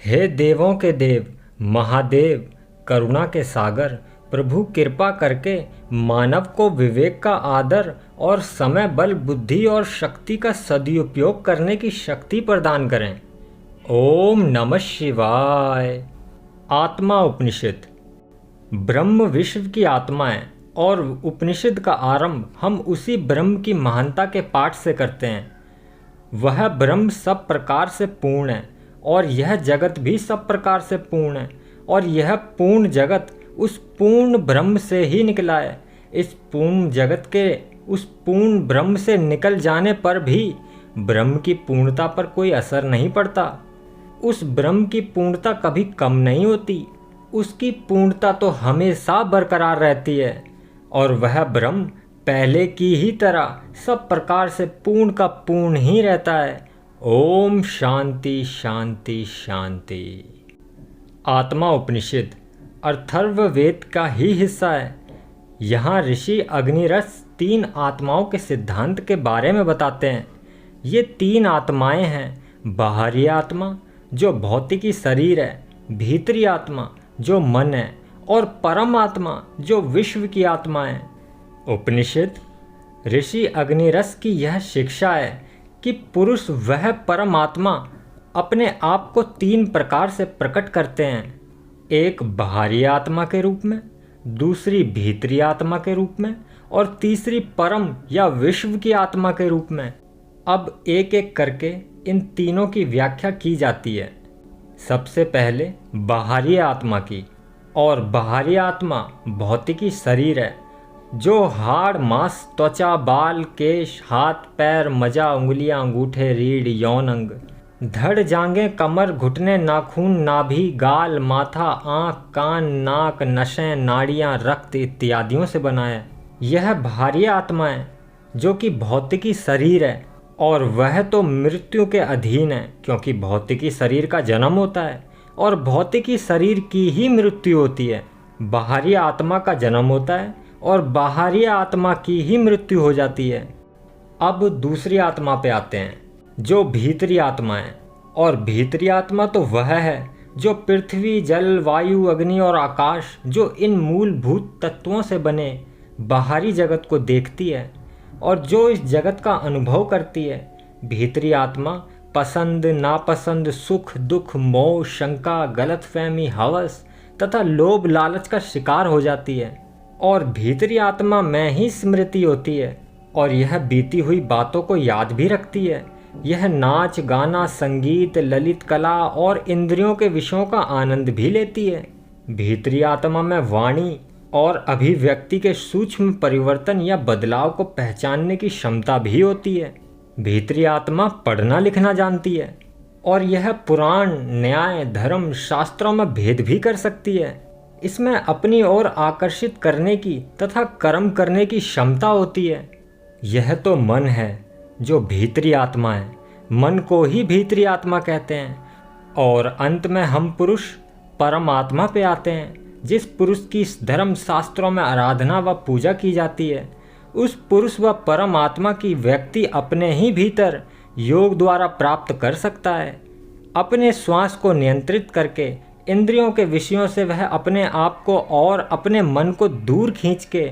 हे देवों के देव महादेव, करुणा के सागर, प्रभु कृपा करके मानव को विवेक का आदर और समय बल बुद्धि और शक्ति का सदुपयोग करने की शक्ति प्रदान करें। ओम नमः शिवाय। आत्मा उपनिषद। ब्रह्म विश्व की आत्मा है और उपनिषद का आरंभ हम उसी ब्रह्म की महानता के पाठ से करते हैं। वह ब्रह्म सब प्रकार से पूर्ण है और यह जगत भी सब प्रकार से पूर्ण है और यह पूर्ण जगत उस पूर्ण ब्रह्म से ही निकला है। इस पूर्ण जगत के उस पूर्ण ब्रह्म से निकल जाने पर भी ब्रह्म की पूर्णता पर कोई असर नहीं पड़ता। उस ब्रह्म की पूर्णता कभी कम नहीं होती, उसकी पूर्णता तो हमेशा बरकरार रहती है और वह ब्रह्म पहले की ही तरह सब प्रकार से पूर्ण का पूर्ण ही रहता है। ओम शांति शांति शांति। आत्मा उपनिषद अथर्ववेद का ही हिस्सा है। यहाँ ऋषि अग्निरस तीन आत्माओं के सिद्धांत के बारे में बताते हैं। ये तीन आत्माएं हैं, बाहरी आत्मा जो भौतिकी शरीर है, भीतरी आत्मा जो मन है और परम आत्मा जो विश्व की आत्मा है। उपनिषद ऋषि अग्निरस की यह शिक्षा है कि पुरुष वह परमात्मा अपने आप को तीन प्रकार से प्रकट करते हैं, एक बाहरी आत्मा के रूप में, दूसरी भीतरी आत्मा के रूप में और तीसरी परम या विश्व की आत्मा के रूप में। अब एक एक करके इन तीनों की व्याख्या की जाती है। सबसे पहले बाहरी आत्मा की। और बाहरी आत्मा भौतिकी शरीर है जो हाड़ मांस त्वचा बाल केश हाथ पैर मजा उंगलियां अंगूठे रीढ़ यौन अंग धड़ जांघें कमर घुटने नाखून नाभि गाल माथा आँख कान नाक नसें नाड़ियाँ रक्त इत्यादियों से बना है। यह बाहरी आत्मा है जो कि भौतिकी शरीर है और वह तो मृत्यु के अधीन है क्योंकि भौतिकी शरीर का जन्म होता है और भौतिकी शरीर की ही मृत्यु होती है। बाहरी आत्मा का जन्म होता है और बाहरी आत्मा की ही मृत्यु हो जाती है। अब दूसरी आत्मा पे आते हैं जो भीतरी आत्मा है। और भीतरी आत्मा तो वह है जो पृथ्वी जल वायु अग्नि और आकाश जो इन मूलभूत तत्वों से बने बाहरी जगत को देखती है और जो इस जगत का अनुभव करती है। भीतरी आत्मा पसंद नापसंद सुख दुख मोह शंका गलतफहमी हवस तथा लोभ लालच का शिकार हो जाती है और भीतरी आत्मा में ही स्मृति होती है और यह बीती हुई बातों को याद भी रखती है। यह नाच गाना संगीत ललित कला और इंद्रियों के विषयों का आनंद भी लेती है। भीतरी आत्मा में वाणी और अभिव्यक्ति के सूक्ष्म परिवर्तन या बदलाव को पहचानने की क्षमता भी होती है। भीतरी आत्मा पढ़ना लिखना जानती है और यह पुराण न्याय धर्म शास्त्रों में भेद भी कर सकती है। इसमें अपनी ओर आकर्षित करने की तथा कर्म करने की क्षमता होती है। यह तो मन है जो भीतरी आत्मा है, मन को ही भीतरी आत्मा कहते हैं। और अंत में हम पुरुष परमात्मा पे आते हैं, जिस पुरुष की धर्म शास्त्रों में आराधना व पूजा की जाती है। उस पुरुष व परमात्मा की व्यक्ति अपने ही भीतर योग द्वारा प्राप्त कर सकता है। अपने श्वास को नियंत्रित करके इंद्रियों के विषयों से वह अपने आप को और अपने मन को दूर खींच के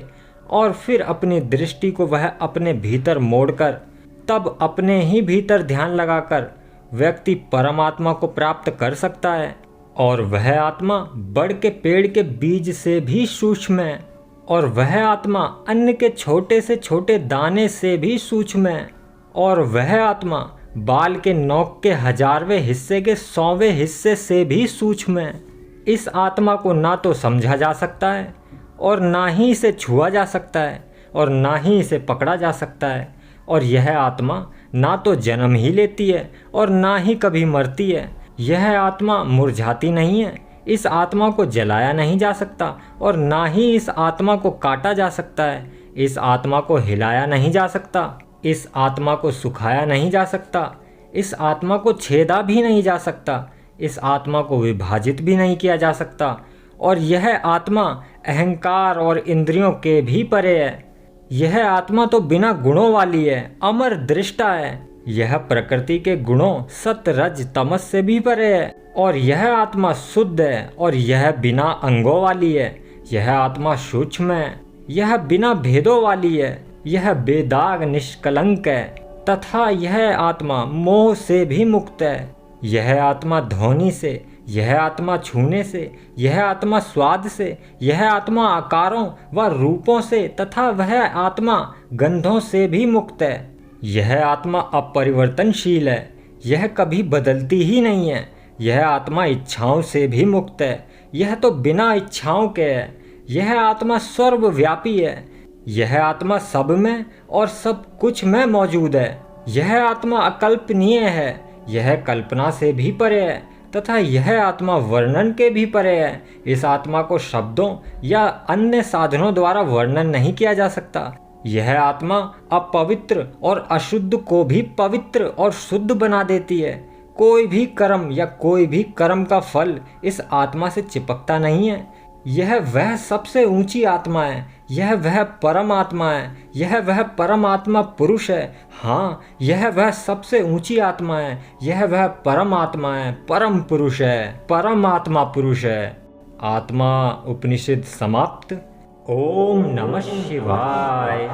और फिर अपनी दृष्टि को वह अपने भीतर मोड़कर तब अपने ही भीतर ध्यान लगाकर व्यक्ति परमात्मा को प्राप्त कर सकता है। और वह आत्मा बड़ के पेड़ के बीज से भी सूक्ष्म है और वह आत्मा अन्न के छोटे से छोटे दाने से भी सूक्ष्म है और वह आत्मा बाल के नोक के 1000वें हिस्से के 100वें हिस्से से भी सूक्ष्म है। इस आत्मा को ना तो समझा जा सकता है और ना ही इसे छुआ जा सकता है और ना ही इसे पकड़ा जा सकता है। और यह आत्मा ना तो जन्म ही लेती है और ना ही कभी मरती है। यह आत्मा मुरझाती नहीं है। इस आत्मा को जलाया नहीं जा सकता और ना ही इस आत्मा को काटा जा सकता है। इस आत्मा को हिलाया नहीं जा सकता, इस आत्मा को सुखाया नहीं जा सकता, इस आत्मा को छेदा भी नहीं जा सकता, इस आत्मा को विभाजित भी नहीं किया जा सकता। और यह आत्मा अहंकार और इंद्रियों के भी परे है। यह आत्मा तो बिना गुणों वाली है, अमर दृष्टा है। यह प्रकृति के गुणों सत रज तमस से भी परे है और यह आत्मा शुद्ध है और यह बिना अंगों वाली है। यह आत्मा सूक्ष्म है, यह बिना भेदों वाली है, यह बेदाग निष्कलंक है तथा यह आत्मा मोह से भी मुक्त है। यह आत्मा ध्वनि से, यह आत्मा छूने से, यह आत्मा स्वाद से, यह आत्मा आकारों व रूपों से तथा वह आत्मा गंधों से भी मुक्त है। यह आत्मा अपरिवर्तनशील है, यह कभी बदलती ही नहीं है। यह आत्मा इच्छाओं से भी मुक्त है, यह तो बिना इच्छाओं के है। यह आत्मा सर्वव्यापी है, यह आत्मा सब में और सब कुछ में मौजूद है। यह आत्मा अकल्पनीय है, यह कल्पना से भी परे है तथा यह आत्मा वर्णन के भी परे है। इस आत्मा को शब्दों या अन्य साधनों द्वारा वर्णन नहीं किया जा सकता। यह आत्मा अपवित्र और अशुद्ध को भी पवित्र और शुद्ध बना देती है। कोई भी कर्म या कोई भी कर्म का फल इस आत्मा से चिपकता नहीं है। यह वह सबसे ऊंची आत्मा है, यह वह परम आत्मा है, यह वह परम आत्मा पुरुष है। हाँ, यह वह सबसे ऊंची आत्मा है, यह वह परम आत्मा है, परम पुरुष है, परम आत्मा पुरुष है। आत्मा उपनिषद समाप्त। ओम नमः शिवाय।